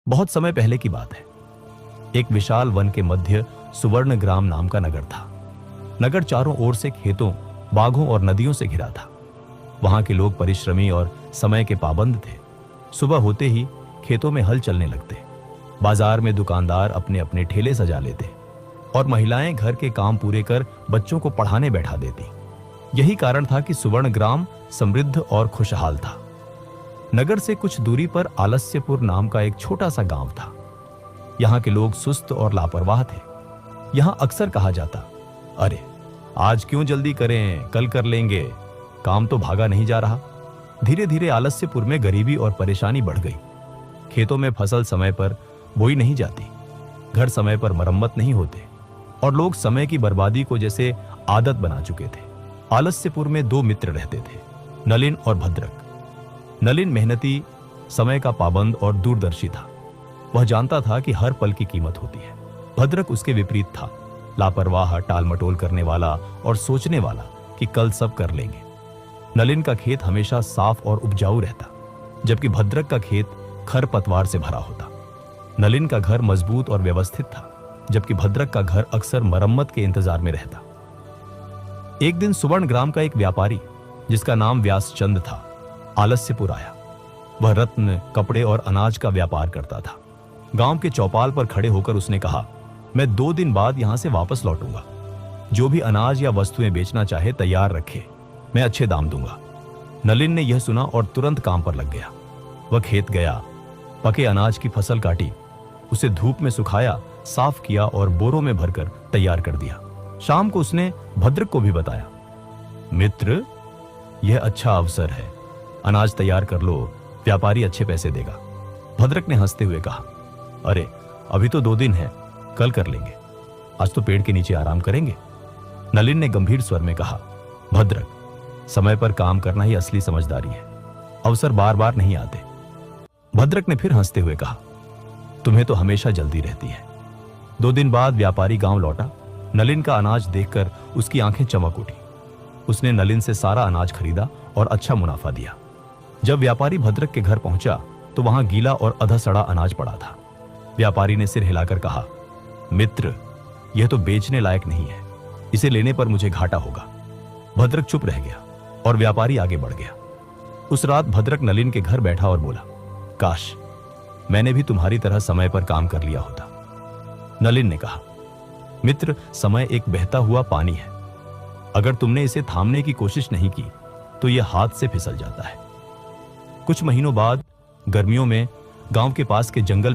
बहुत समय पहले की बात है। एक विशाल वन के मध्य सुवर्ण ग्राम नाम का नगर था। नगर चारों ओर से खेतों, बागों और नदियों से घिरा था। वहां के लोग परिश्रमी और समय के पाबंद थे। सुबह होते ही खेतों में हल चलने लगते। बाजार में दुकानदार अपने अपने ठेले सजा लेते और महिलाएं घर के काम पूरे कर बच्चों को पढ़ाने बैठा देती। यही कारण था कि सुवर्ण ग्राम समृद्ध और खुशहाल था। नगर से कुछ दूरी पर आलस्यपुर नाम का एक छोटा सा गांव था। यहाँ के लोग सुस्त और लापरवाह थे। यहाँ अक्सर कहा जाता, अरे आज क्यों जल्दी करें, कल कर लेंगे, काम तो भागा नहीं जा रहा। धीरे धीरे आलस्यपुर में गरीबी और परेशानी बढ़ गई। खेतों में फसल समय पर बोई नहीं जाती, घर समय पर मरम्मत नहीं होते और लोग समय की बर्बादी को जैसे आदत बना चुके थे। आलस्यपुर में दो मित्र रहते थे, नलिन और भद्रक। नलिन मेहनती, समय का पाबंद और दूरदर्शी था। वह जानता था कि हर पल की कीमत होती है। भद्रक उसके विपरीत था, लापरवाह, टालमटोल करने वाला और सोचने वाला कि कल सब कर लेंगे। नलिन का खेत हमेशा साफ और उपजाऊ रहता, जबकि भद्रक का खेत खरपतवार से भरा होता। नलिन का घर मजबूत और व्यवस्थित था, जबकि भद्रक का घर अक्सर मरम्मत के इंतजार में रहता। एक दिन सुवर्ण ग्राम का एक व्यापारी, जिसका नाम व्यासचंद था, आलस्यपुर आया। वह रत्न, कपड़े और अनाज का व्यापार करता था। गांव के चौपाल पर खड़े होकर उसने कहा, मैं 2 दिन बाद यहां से वापस लौटूंगा। जो भी अनाज या वस्तुएं बेचना चाहे तैयार रखे, मैं अच्छे दाम दूंगा। नलिन ने यह सुना और तुरंत काम पर लग गया। वह खेत गया, पके अनाज की फसल काटी, उसे धूप में सुखाया, साफ किया और बोरों में भरकर तैयार कर दिया। शाम को उसने भद्रक को भी बताया, मित्र, यह अच्छा अवसर है, अनाज तैयार कर लो, व्यापारी अच्छे पैसे देगा। भद्रक ने हंसते हुए कहा, अरे अभी तो 2 दिन है, कल कर लेंगे, आज तो पेड़ के नीचे आराम करेंगे। नलिन ने गंभीर स्वर में कहा, भद्रक, समय पर काम करना ही असली समझदारी है, अवसर बार बार नहीं आते। भद्रक ने फिर हंसते हुए कहा, तुम्हें तो हमेशा जल्दी रहती है। 2 दिन बाद व्यापारी गांव लौटा। नलिन का अनाज देखकर उसकी आंखें चमक उठी। उसने नलिन से सारा अनाज खरीदा और अच्छा मुनाफा दिया। जब व्यापारी भद्रक के घर पहुंचा तो वहां गीला और अधा सड़ा अनाज पड़ा था। व्यापारी ने सिर हिलाकर कहा, मित्र, यह तो बेचने लायक नहीं है, इसे लेने पर मुझे घाटा होगा। भद्रक चुप रह गया और व्यापारी आगे बढ़ गया। उस रात भद्रक नलिन के घर बैठा और बोला, काश मैंने भी तुम्हारी तरह समय पर काम कर लिया होता। नलिन ने कहा, मित्र, समय एक बहता हुआ पानी है। अगर तुमने इसे थामने की कोशिश नहीं की तो यह हाथ से फिसल जाता है। कुछ महीनों बाद गर्मियों में गांव के पास के जंगल